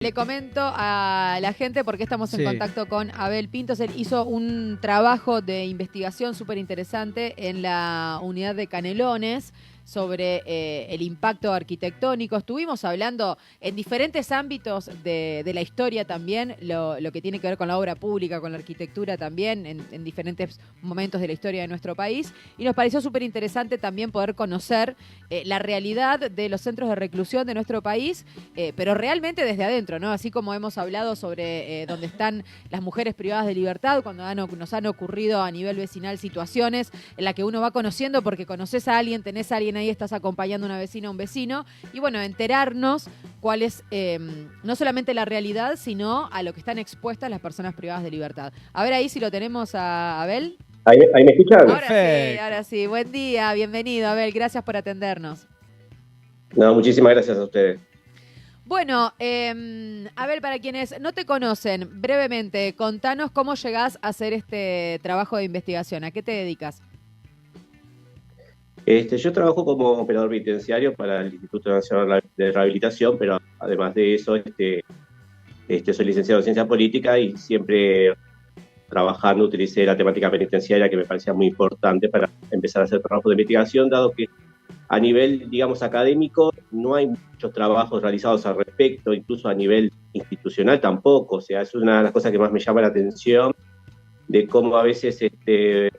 Le comento a la gente porque estamos en contacto con Abel Pintos. Él hizo un trabajo de investigación súper interesante en la unidad de Canelones sobre el impacto arquitectónico. Estuvimos hablando en diferentes ámbitos de la historia también, lo que tiene que ver con la obra pública, con la arquitectura también, en diferentes momentos de la historia de nuestro país. Y nos pareció súper interesante también poder conocer la realidad de los centros de reclusión de nuestro país, pero realmente desde adentro, ¿no? Así como hemos hablado sobre dónde están las mujeres privadas de libertad, cuando nos han ocurrido a nivel vecinal situaciones en las que uno va conociendo porque conoces a alguien, tenés a alguien ahí, estás acompañando a una vecina o un vecino, y bueno, enterarnos cuál es no solamente la realidad, sino a lo que están expuestas las personas privadas de libertad. A ver ahí si lo tenemos a Abel. ¿Ahí me escuchan? Ahora sí. Buen día, bienvenido, Abel. Gracias por atendernos. No, muchísimas gracias a ustedes. Bueno, Abel, para quienes no te conocen, brevemente, contanos cómo llegás a hacer este trabajo de investigación. ¿A qué te dedicas? Yo trabajo como operador penitenciario para el Instituto Nacional de Rehabilitación, pero además de eso, soy licenciado en Ciencia Política y siempre trabajando utilicé la temática penitenciaria que me parecía muy importante para empezar a hacer trabajo de investigación, dado que a nivel, digamos, académico no hay muchos trabajos realizados al respecto, incluso a nivel institucional tampoco. O sea, es una de las cosas que más me llama la atención, de cómo a veces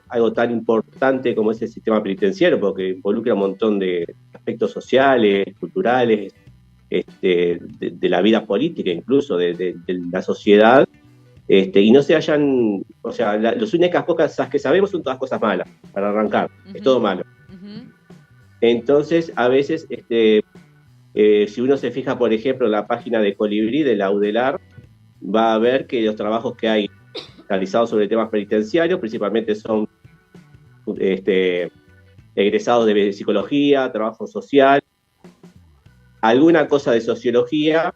algo tan importante como es el sistema penitenciario, porque involucra un montón de aspectos sociales, culturales, de la vida política, incluso de la sociedad, y no se hayan, o sea, las únicas cosas que sabemos son todas cosas malas, para arrancar, es todo malo. Entonces, a veces, si uno se fija, por ejemplo, en la página de Colibrí, de la UDELAR, va a ver que los trabajos que hay realizados sobre temas penitenciarios principalmente son egresados de psicología, trabajo social, alguna cosa de sociología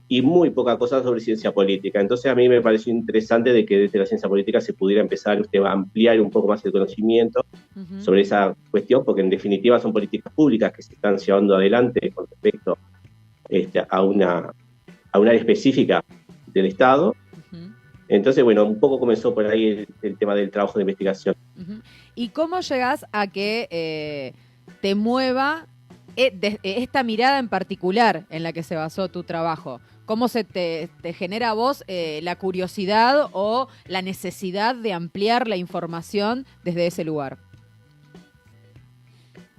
y muy poca cosa sobre ciencia política. Entonces a mí me pareció interesante de que desde la ciencia política se pudiera empezar a ampliar un poco más el conocimiento sobre esa cuestión, porque en definitiva son políticas públicas que se están llevando adelante con respecto a una área específica del Estado. Entonces, bueno, un poco comenzó por ahí el tema del trabajo de investigación. ¿Y cómo llegás a que te mueva esta mirada en particular en la que se basó tu trabajo? ¿Cómo se te genera a vos la curiosidad o la necesidad de ampliar la información desde ese lugar?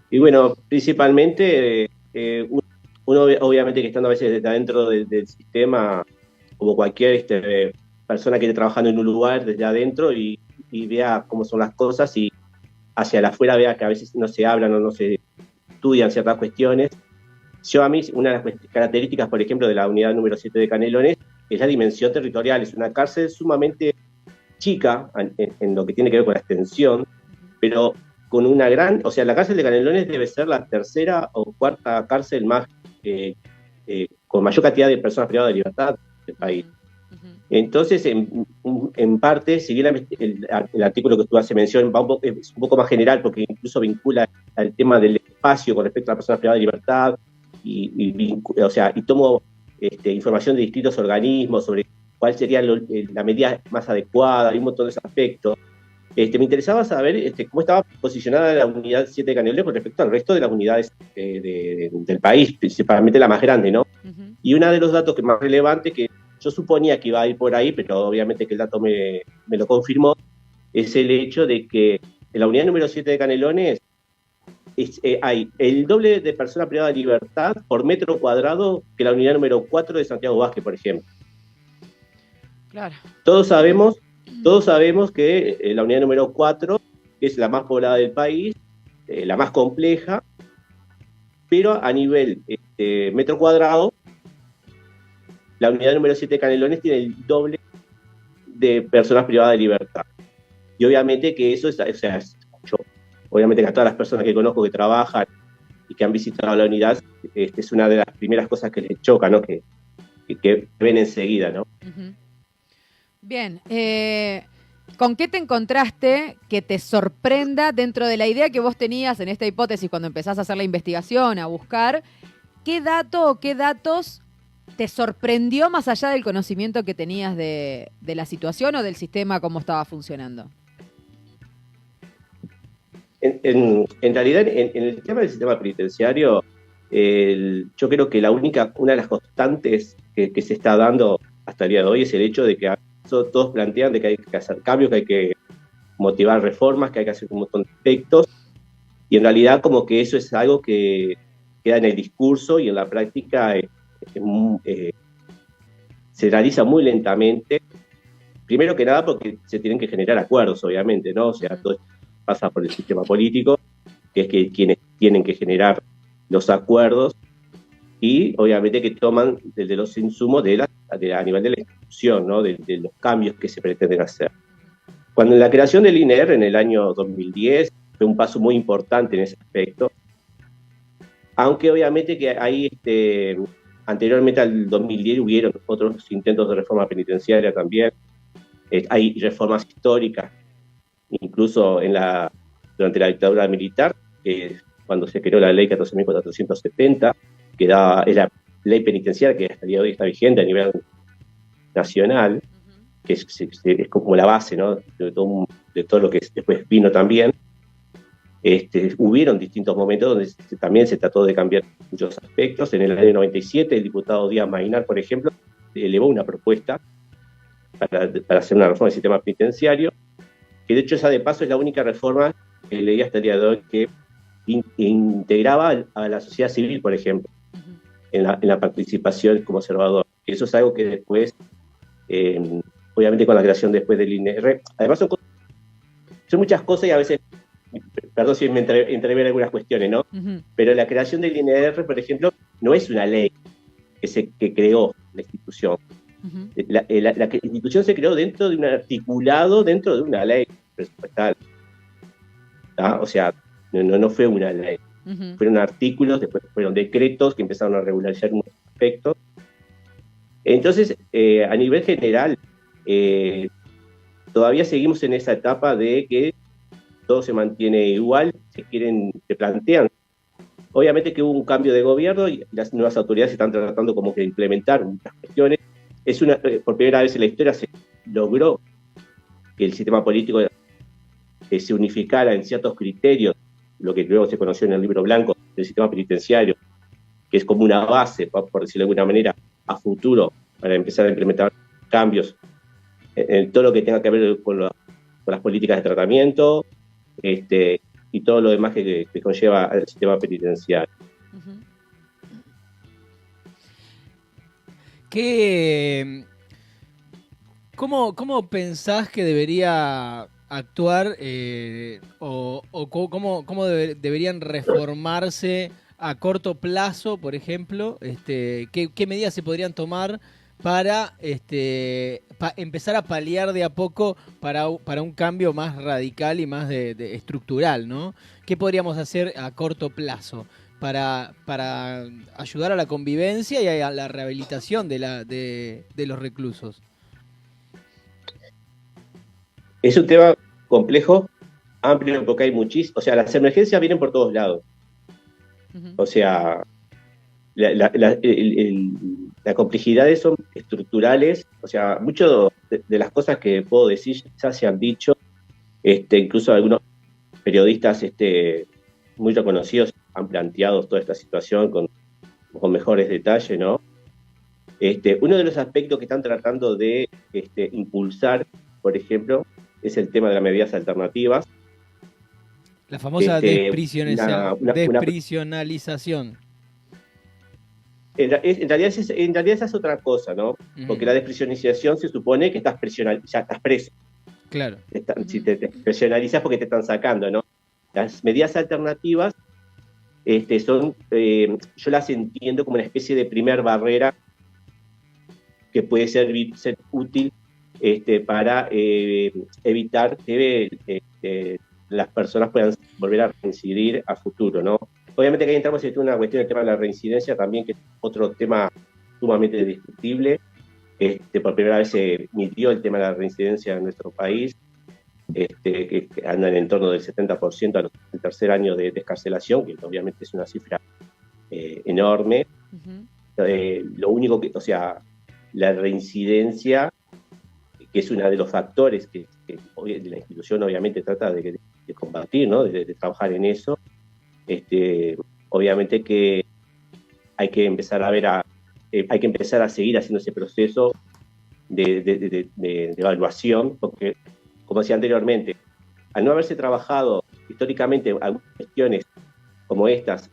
Y bueno, principalmente, uno obviamente que estando a veces desde adentro del sistema, como cualquier persona que esté trabajando en un lugar desde adentro y vea cómo son las cosas y hacia afuera vea que a veces no se hablan o no se estudian ciertas cuestiones. A mí, una de las características, por ejemplo, de la unidad número 7 de Canelones es la dimensión territorial. Es una cárcel sumamente chica en lo que tiene que ver con la extensión, pero con una gran, o sea, la cárcel de Canelones debe ser la tercera o cuarta cárcel más con mayor cantidad de personas privadas de libertad del país. Entonces, en parte, si bien el artículo que tú haces mención es un poco más general, porque incluso vincula al tema del espacio con respecto a las personas privadas de libertad, y tomo información de distintos organismos sobre cuál sería la medida más adecuada y un montón de esos aspectos. Me interesaba saber cómo estaba posicionada la unidad 7 de Canelones con respecto al resto de las unidades del país, principalmente la más grande, ¿no? Y uno de los datos que más relevantes, que yo suponía que iba a ir por ahí, pero obviamente que el dato me lo confirmó, es el hecho de que en la unidad número 7 de Canelones hay el doble de personas privadas de libertad por metro cuadrado que la unidad número 4 de Santiago Vázquez, por ejemplo. Claro. Todos sabemos que la unidad número 4 es la más poblada del país, la más compleja, pero a nivel metro cuadrado, la unidad número 7 de Canelones tiene el doble de personas privadas de libertad. Y obviamente que eso obviamente que a todas las personas que conozco que trabajan y que han visitado la unidad, es una de las primeras cosas que les choca, ¿no? Que ven enseguida, ¿no? Bien, ¿con qué te encontraste que te sorprenda dentro de la idea que vos tenías en esta hipótesis cuando empezás a hacer la investigación, a buscar? ¿Qué dato o qué datos ¿Te sorprendió más allá del conocimiento que tenías de la situación o del sistema cómo estaba funcionando? En realidad, en el tema del sistema penitenciario, yo creo que una de las constantes que se está dando hasta el día de hoy es el hecho de que todos plantean de que hay que hacer cambios, que hay que motivar reformas, que hay que hacer un montón de aspectos, y en realidad como que eso es algo que queda en el discurso y en la práctica se realiza muy lentamente. Primero que nada porque se tienen que generar acuerdos, obviamente, ¿no? O sea, todo esto pasa por el sistema político, que es que quienes tienen que generar los acuerdos y obviamente que toman de los insumos a nivel de la institución, ¿no? De los cambios que se pretenden hacer. Cuando en la creación del INER en el año 2010 fue un paso muy importante en ese aspecto, aunque obviamente que ahí anteriormente al 2010 hubieron otros intentos de reforma penitenciaria también. Hay reformas históricas, incluso durante la dictadura militar, que cuando se creó la ley 14.470, que es la ley penitenciaria que hasta el día de hoy está vigente a nivel nacional, que es como la base, ¿no? de todo lo que después vino también. Hubieron distintos momentos donde también se trató de cambiar muchos aspectos. En el año 97, el diputado Díaz Mainar, por ejemplo, elevó una propuesta para hacer una reforma del sistema penitenciario, que de hecho esa de paso es la única reforma que leí hasta el día de hoy que integraba a la sociedad civil, por ejemplo, en la participación como observador. Eso es algo que después, obviamente con la creación después del INR, además son muchas cosas y a veces, perdón si me entrevé en algunas cuestiones, ¿no? Pero la creación del INR, por ejemplo, no es una ley que creó la institución. La institución se creó dentro de un articulado, dentro de una ley presupuestal. ¿Tá? O sea, no fue una ley. Fueron artículos, después fueron decretos que empezaron a regularizar unos aspectos. Entonces, a nivel general, todavía seguimos en esa etapa de que todo se mantiene igual, se plantean. Obviamente que hubo un cambio de gobierno y las nuevas autoridades están tratando como que de implementar muchas cuestiones. Por primera vez en la historia se logró que el sistema político se unificara en ciertos criterios, lo que luego se conoció en el libro blanco del sistema penitenciario, que es como una base, por decirlo de alguna manera, a futuro para empezar a implementar cambios en todo lo que tenga que ver con las políticas de tratamiento y todo lo demás que conlleva al sistema penitenciario. ¿Cómo pensás que debería actuar cómo deberían reformarse a corto plazo, por ejemplo? ¿Qué medidas se podrían tomar para empezar a paliar de a poco para un cambio más radical y más de estructural, ¿no? ¿Qué podríamos hacer a corto plazo para ayudar a la convivencia y a la rehabilitación de los reclusos? Es un tema complejo, amplio, porque hay muchísimos. O sea, las emergencias vienen por todos lados. O sea, las complejidades son estructurales. O sea, muchas de las cosas que puedo decir ya se han dicho. Incluso algunos periodistas muy reconocidos han planteado toda esta situación con mejores detalles, ¿no? Uno de los aspectos que están tratando de impulsar, por ejemplo, es el tema de las medidas alternativas. La famosa desprisionalización. En realidad esa es otra cosa, ¿no? Porque la desprisionalización se supone que ya estás preso. Claro. Si te desprisionalizas porque te están sacando, ¿no? Las medidas alternativas son, yo las entiendo como una especie de primer barrera que puede ser útil para evitar que las personas puedan volver a reincidir a futuro, ¿no? Obviamente que ahí entramos en una cuestión del tema de la reincidencia también, que es otro tema sumamente discutible. Por primera vez se midió el tema de la reincidencia en nuestro país, que anda en torno del 70% al tercer año de descarcelación, que obviamente es una cifra enorme. lo único que, o sea, la reincidencia, que es uno de los factores que la institución obviamente trata de combatir, ¿no? De trabajar en eso. Obviamente que hay que empezar a ver hay que empezar a seguir haciendo ese proceso de evaluación, porque, como decía anteriormente, al no haberse trabajado históricamente algunas cuestiones como estas,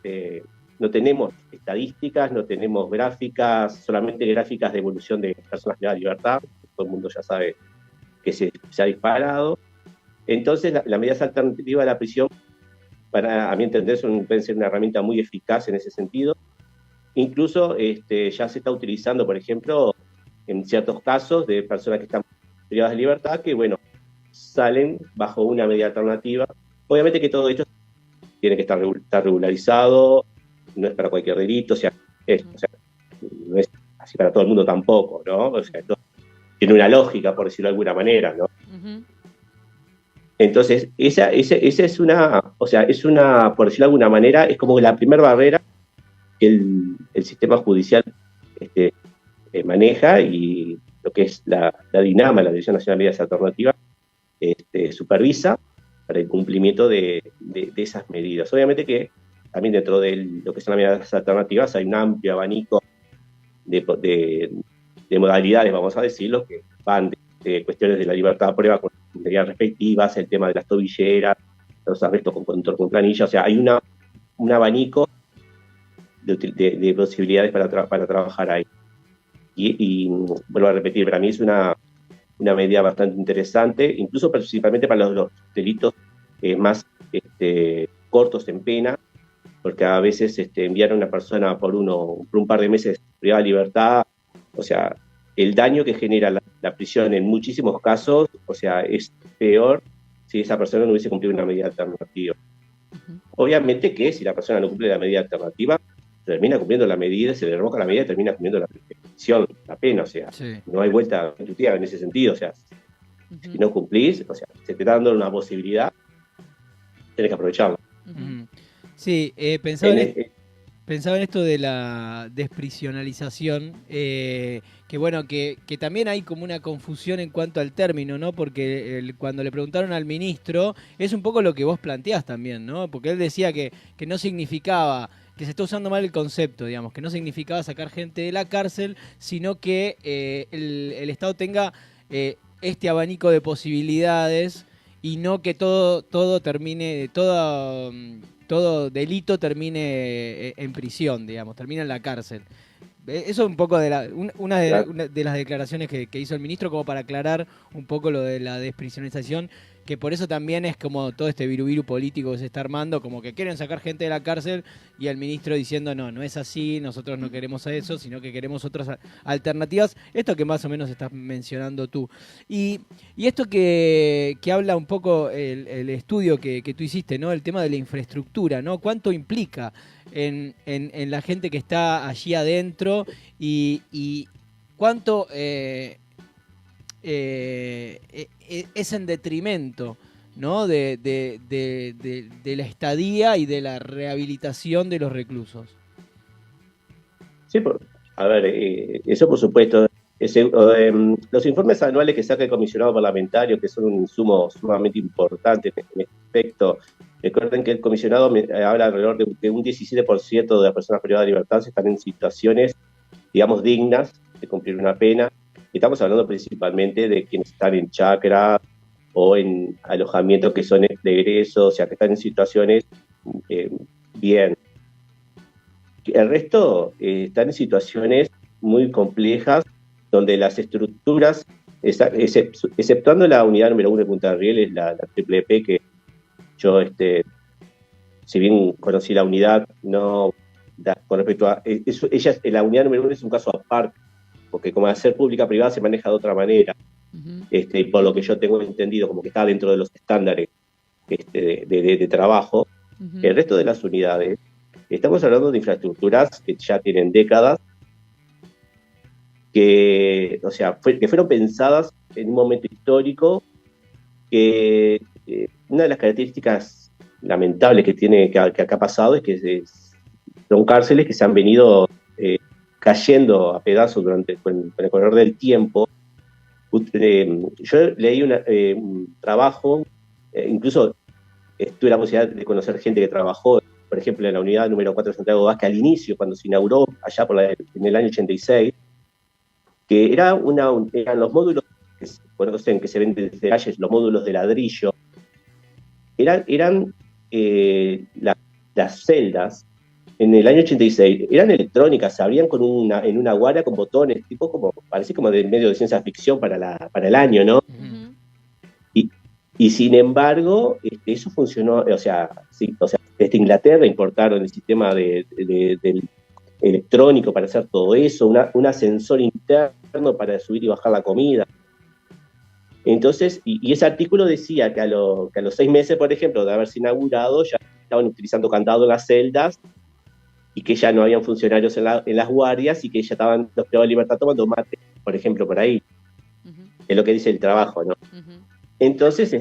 no tenemos estadísticas, no tenemos gráficas, solamente gráficas de evolución de personas privadas de libertad, todo el mundo ya sabe que se ha disparado. Entonces, las medidas alternativas a la prisión, a mi entender, pueden ser una herramienta muy eficaz en ese sentido. Incluso ya se está utilizando, por ejemplo, en ciertos casos de personas que están privadas de libertad, que, bueno, salen bajo una medida alternativa. Obviamente que todo esto tiene que estar regularizado, no es para cualquier delito, o sea, no es así para todo el mundo tampoco, ¿no? O sea, esto tiene una lógica, por decirlo de alguna manera, ¿no? Uh-huh. Entonces, esa es una, por decirlo de alguna manera, es como la primera barrera que el sistema judicial maneja, y lo que es la DINAMA, la Dirección Nacional de Medidas Alternativas, supervisa para el cumplimiento de esas medidas. Obviamente que también dentro de lo que son las medidas alternativas hay un amplio abanico de modalidades, vamos a decirlo, que van de cuestiones de la libertad de prueba con medidas respectivas, el tema de las tobilleras, los arrestos con control con planilla, o sea, hay un abanico de posibilidades para trabajar ahí. Y vuelvo a repetir, para mí es una medida bastante interesante, incluso principalmente para los delitos más cortos en pena, porque a veces enviar a una persona por un par de meses privada de libertad, o sea, el daño que genera la prisión en muchísimos casos, o sea, es peor si esa persona no hubiese cumplido una medida alternativa. Uh-huh. Obviamente que si la persona no cumple la medida alternativa, termina cumpliendo la medida, se le revoca la medida y termina cumpliendo la prisión, la pena, o sea, sí. No hay vuelta intuitiva en ese sentido, o sea, uh-huh. Si no cumplís, o sea, se te está dando una posibilidad, tenés que aprovecharla. Uh-huh. Sí, pensaba en esto de la desprisionalización, que bueno, que también hay como una confusión en cuanto al término, ¿no? Porque cuando le preguntaron al ministro, es un poco lo que vos planteás también, ¿no? Porque él decía que no significaba, que se está usando mal el concepto, digamos, que no significaba sacar gente de la cárcel, sino que el Estado tenga este abanico de posibilidades y no que todo termine, todo delito termine en prisión, digamos, termina en la cárcel. Eso es un poco una de las declaraciones que hizo el ministro, como para aclarar un poco lo de la desprisionalización, que por eso también es como todo este viruviru político que se está armando, como que quieren sacar gente de la cárcel y el ministro diciendo no es así, nosotros no queremos a eso, sino que queremos otras alternativas. Esto que más o menos estás mencionando tú. Y esto que habla un poco el estudio que tú hiciste, ¿no? El tema de la infraestructura, ¿no? ¿Cuánto implica en la gente que está allí adentro y cuánto es en detrimento, ¿no? de la estadía y de la rehabilitación de los reclusos? Sí, a ver, eso por supuesto. Los informes anuales que saca el comisionado parlamentario, que son un insumo sumamente importante en este aspecto. Recuerden que el comisionado habla alrededor de un 17% de las personas privadas de libertad están en situaciones, digamos, dignas de cumplir una pena. Estamos hablando principalmente de quienes están en chacra o en alojamientos que son de egreso, o sea, que están en situaciones bien. El resto están en situaciones muy complejas, donde las estructuras, exceptuando la unidad número 1 de Punta del Riel, es la Triple P, que yo, si bien conocí la unidad, no con respecto a eso, la unidad número 1 es un caso aparte, porque como al ser pública-privada se maneja de otra manera, uh-huh. Y por lo que yo tengo entendido, como que está dentro de los estándares de trabajo. Uh-huh. El resto de las unidades, estamos hablando de infraestructuras que ya tienen décadas, que fueron pensadas en un momento histórico, que una de las características lamentables que ha pasado es que son cárceles que se han venido cayendo a pedazos con el correr del tiempo. Yo leí un trabajo, incluso tuve la posibilidad de conocer gente que trabajó, por ejemplo, en la unidad número 4 de Santiago Vázquez al inicio, cuando se inauguró allá en el año 86, que eran los módulos que se conocen, que se ven desde calles, los módulos de ladrillo, eran las celdas. En el año 86 eran electrónicas, se abrían en una guardia con botones, tipo parece como de medio de ciencia ficción para el año, ¿no? Ujú. Y sin embargo, eso funcionó, desde Inglaterra importaron el sistema del electrónico para hacer todo eso, un ascensor interno para subir y bajar la comida. Entonces, y ese artículo decía que a los 6 meses, por ejemplo, de haberse inaugurado, ya estaban utilizando candado en las celdas y que ya no habían funcionarios en las guardias y que ya estaban los privados de libertad tomando mate, por ejemplo, por ahí. Ujú. Es lo que dice el trabajo, ¿no? Ujú. Entonces,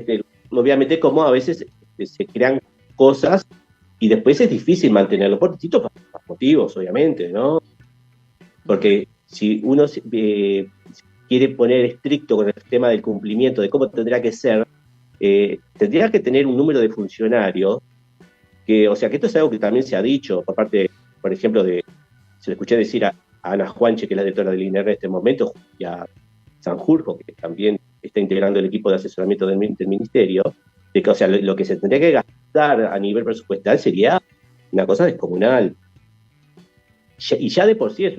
obviamente, como a veces se crean cosas y después es difícil mantenerlo por distintos motivos, obviamente, ¿no? Porque si uno quiere poner estricto con el tema del cumplimiento, de cómo tendría que ser, tendría que tener un número de funcionarios que esto es algo que también se ha dicho por parte, por ejemplo, se lo escuché decir a Ana Juanche, que es la directora del INER en este momento, y a Sanjurjo, que también está integrando el equipo de asesoramiento del ministerio, de que, lo que se tendría que gastar a nivel presupuestal sería una cosa descomunal. Y ya de por sí es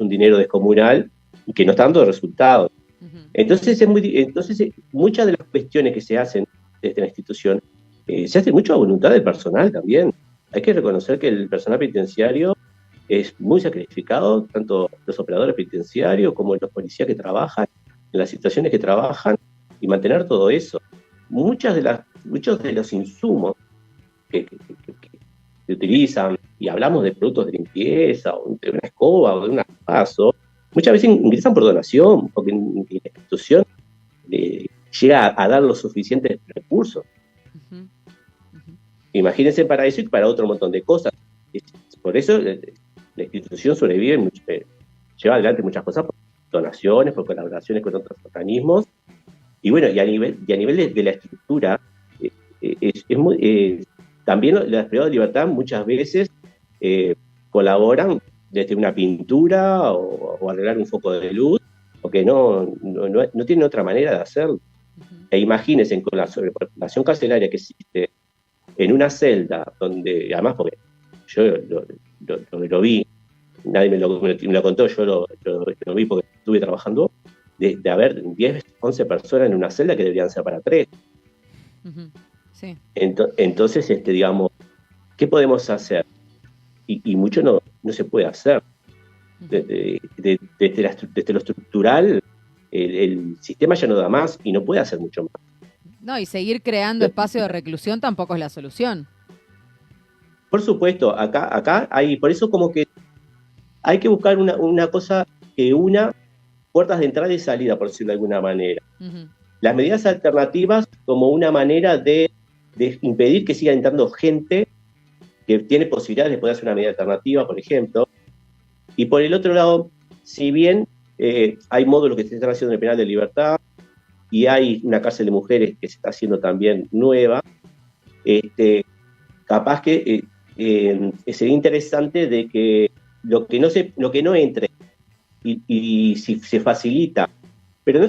un dinero descomunal y que no está dando resultados. Ujú. Entonces, muchas de las cuestiones que se hacen desde la institución se hace mucho a voluntad del personal también. Hay que reconocer que el personal penitenciario es muy sacrificado, tanto los operadores penitenciarios como los policías que trabajan, en las situaciones que trabajan, y mantener todo eso. Muchos de los insumos que se utilizan, y hablamos de productos de limpieza, o de una escoba, o de un paso, muchas veces ingresan por donación, porque la institución llega a dar los suficientes recursos. Ujú. Ujú. Imagínense para eso y para otro montón de cosas. Por eso la institución sobrevive, lleva adelante muchas cosas por donaciones, por colaboraciones con otros organismos. Y bueno, y a nivel de la estructura, también los privados de libertad muchas veces colaboran desde una pintura o arreglar un foco de luz, porque no tienen otra manera de hacerlo. Ujú. E imagínense con la sobrepoblación carcelaria que existe en una celda donde, además, porque yo lo vi, nadie me lo contó, yo lo vi porque estuve trabajando, de haber 10, 11 personas en una celda que deberían ser para 3. Ujú. Sí. Entonces, digamos, ¿qué podemos hacer? Y mucho no se puede hacer. Desde lo estructural, el sistema ya no da más y no puede hacer mucho más. No, y seguir creando espacios de reclusión tampoco es la solución. Por supuesto, acá hay, por eso como que hay que buscar una cosa que una puertas de entrada y salida, por decirlo de alguna manera. Ujú. Las medidas alternativas como una manera de impedir que siga entrando gente que tiene posibilidades de poder hacer una medida alternativa, por ejemplo. Y por el otro lado, si bien hay módulos que se están haciendo en el penal de libertad y hay una cárcel de mujeres que se está haciendo también nueva, capaz que sería interesante de que lo que no entre y si se facilita, pero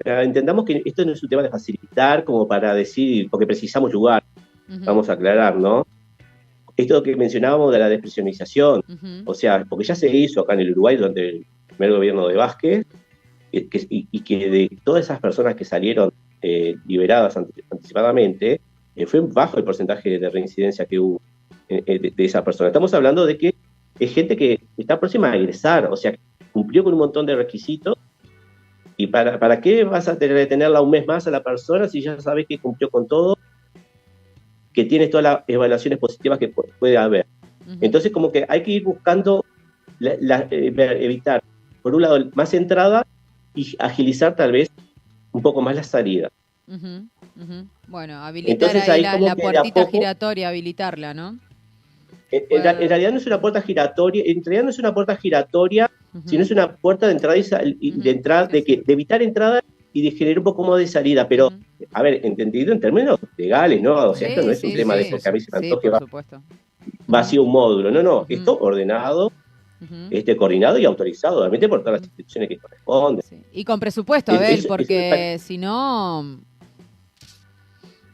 entendamos que esto no es un tema de facilitar como para decir, porque precisamos lugar, Ujú. vamos a aclarar, ¿no? Esto que mencionábamos de la despresionización, Ujú. o sea, porque ya se hizo acá en el Uruguay durante el primer gobierno de Vázquez, y que de todas esas personas que salieron liberadas anticipadamente, fue bajo el porcentaje de reincidencia que hubo de esa persona. Estamos hablando de que es gente que está próxima a egresar, o sea, cumplió con un montón de requisitos, y ¿para qué vas a retenerla un mes más a la persona si ya sabes que cumplió con todo, que tienes todas las evaluaciones positivas que puede haber? Ujú. Entonces, como que hay que ir buscando evitar, por un lado, más entrada y agilizar tal vez un poco más la salida. Ujú. Ujú. Bueno, habilitar Entonces ahí ahí como la que de a puertita poco, giratoria, habilitarla, ¿no? En realidad no es una puerta giratoria, sino es una puerta de entrada de evitar entrada y de generar un poco más de salida, pero, a ver, entendido en términos legales, ¿no? O sea, esto no es un tema de porque a mí se me antoje vacío un módulo, no, esto ordenado, coordinado y autorizado, obviamente por todas las instituciones que corresponden. Sí. Y con presupuesto, Abel, porque si no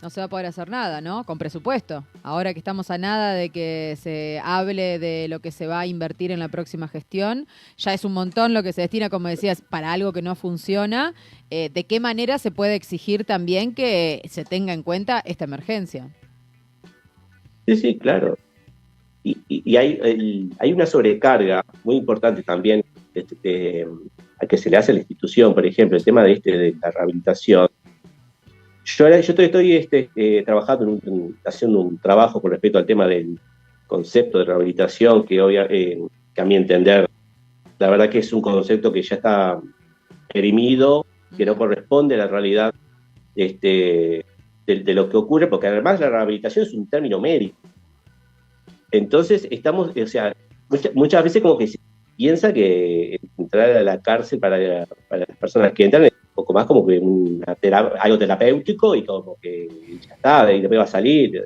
se va a poder hacer nada, ¿no? Con presupuesto. Ahora que estamos a nada de que se hable de lo que se va a invertir en la próxima gestión, ya es un montón lo que se destina, como decías, para algo que no funciona. ¿De qué manera se puede exigir también que se tenga en cuenta esta emergencia? Sí, claro. Y hay una sobrecarga muy importante también a que se le hace a la institución, por ejemplo, el tema de la rehabilitación. Yo estoy trabajando haciendo un trabajo con respecto al tema del concepto de rehabilitación, que a mi entender, la verdad que es un concepto que ya está perimido, que no corresponde a la realidad de lo que ocurre, porque además la rehabilitación es un término médico. Entonces muchas veces como que se piensa que entrar a la cárcel para las personas que entran es un poco más como que algo terapéutico y como que ya está, y después va a salir,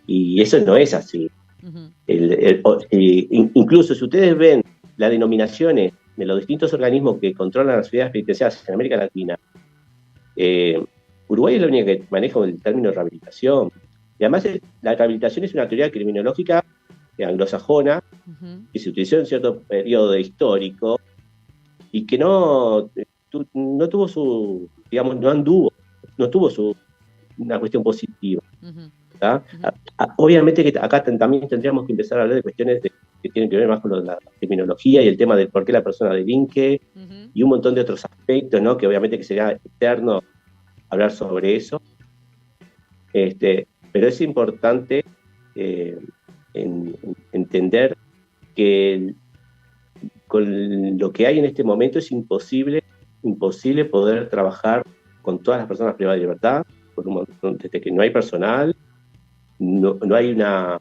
y eso no es así. Incluso si ustedes ven las denominaciones de los distintos organismos que controlan las ciudades penitenciarias en América Latina, Uruguay es la única que maneja el término rehabilitación. Y además la rehabilitación es una teoría criminológica anglosajona que se utilizó en cierto periodo histórico y que no tuvo una cuestión positiva. Obviamente que acá también tendríamos que empezar a hablar de cuestiones que tienen que ver más con la criminología y el tema del por qué la persona delinque y un montón de otros aspectos, ¿no? Que obviamente que sería eterno hablar sobre eso. Pero es importante entender que con lo que hay en este momento es imposible poder trabajar con todas las personas privadas de libertad, desde que no hay personal, no hay una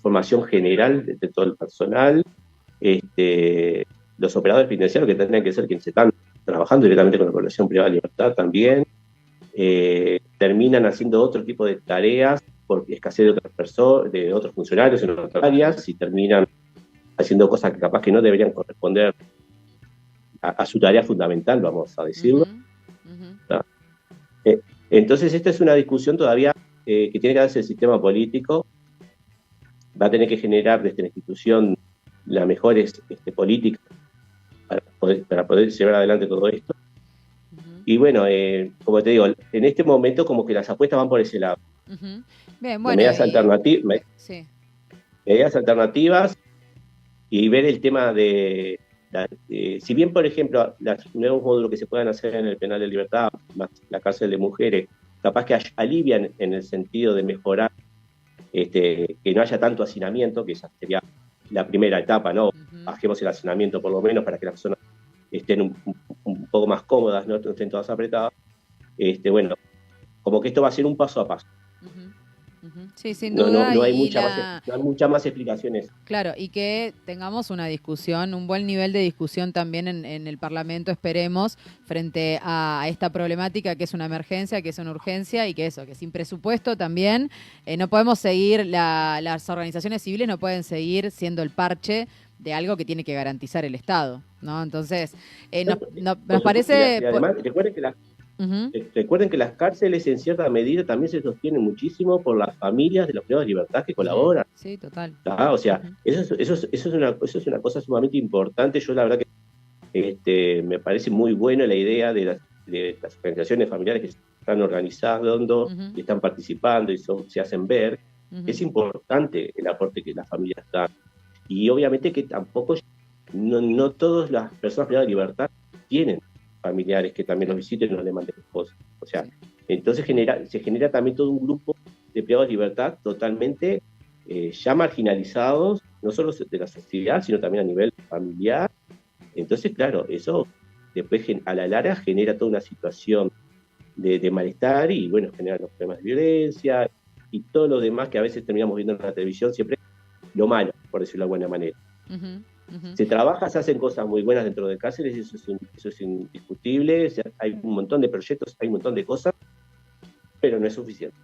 formación general de todo el personal, los operadores penitenciarios que tendrían que ser quienes están trabajando directamente con la población privada de libertad también, terminan haciendo otro tipo de tareas por escasez de otras personas, de otros funcionarios en otras áreas, y terminan haciendo cosas que capaz que no deberían corresponder a su tarea fundamental, vamos a decirlo. Entonces esta es una discusión todavía que tiene que darse el sistema político, va a tener que generar desde la institución las mejores políticas para poder llevar adelante todo esto. Y bueno, como te digo, en este momento como que las apuestas van por ese lado. Bien, bueno, medidas alternativas y ver el tema si bien, por ejemplo, los nuevos módulos que se puedan hacer en el penal de libertad, más la cárcel de mujeres, capaz que alivian en el sentido de mejorar que no haya tanto hacinamiento, que esa sería la primera etapa, ¿no? Bajemos el hacinamiento por lo menos para que las personas estén un poco más cómodas, no estén todas apretadas. Bueno, como que esto va a ser un paso a paso. Sí, sin duda. No hay muchas más explicaciones. Claro, y que tengamos una discusión, un buen nivel de discusión también en el Parlamento, esperemos, frente a esta problemática que es una emergencia, que es una urgencia y que sin presupuesto también no podemos seguir, las organizaciones civiles no pueden seguir siendo el parche de algo que tiene que garantizar el Estado, ¿no? Entonces, nos parece... Y además, recuerden que las cárceles en cierta medida también se sostienen muchísimo por las familias de los privados de libertad que colaboran. Sí, total. O sea, eso es una cosa sumamente importante. Yo la verdad que me parece muy buena la idea de las organizaciones familiares que se están organizando y están participando y se hacen ver. Es importante el aporte que las familias dan. Y obviamente que tampoco, no todas las personas privadas de libertad tienen familiares que también los visiten y nos le manden cosas. O sea, entonces se genera también todo un grupo de privados de libertad totalmente ya marginalizados, no solo de la sociedad, sino también a nivel familiar. Entonces, claro, eso después a la larga genera toda una situación de malestar y, bueno, genera los problemas de violencia y todo lo demás que a veces terminamos viendo en la televisión siempre lo malo, por decirlo de alguna manera. Se trabaja, se hacen cosas muy buenas dentro de Cáceres, eso es indiscutible, hay un montón de proyectos, hay un montón de cosas, pero no es suficiente.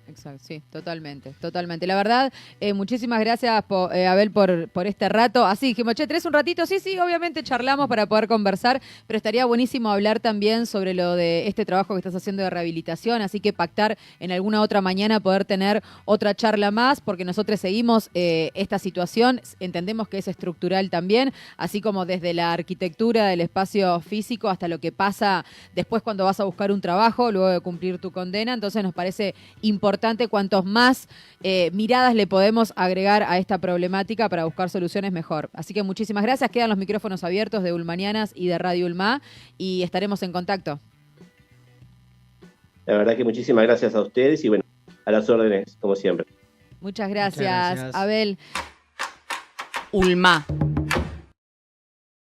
Exacto, sí, totalmente, totalmente. La verdad, muchísimas gracias, Abel, por este rato. Así dijimos, che, ¿tenés un ratito? Sí, obviamente charlamos para poder conversar, pero estaría buenísimo hablar también sobre lo de este trabajo que estás haciendo de rehabilitación, así que pactar en alguna otra mañana poder tener otra charla más, porque nosotros seguimos esta situación, entendemos que es estructural también, así como desde la arquitectura del espacio físico hasta lo que pasa después cuando vas a buscar un trabajo, luego de cumplir tu condena. Entonces nos parece importante cuantos más miradas le podemos agregar a esta problemática para buscar soluciones mejor. Así que muchísimas gracias. Quedan los micrófonos abiertos de Ulmanianas y de Radio Ulma y estaremos en contacto. La verdad que muchísimas gracias a ustedes y bueno, a las órdenes, como siempre. Muchas gracias. Abel. Ulma.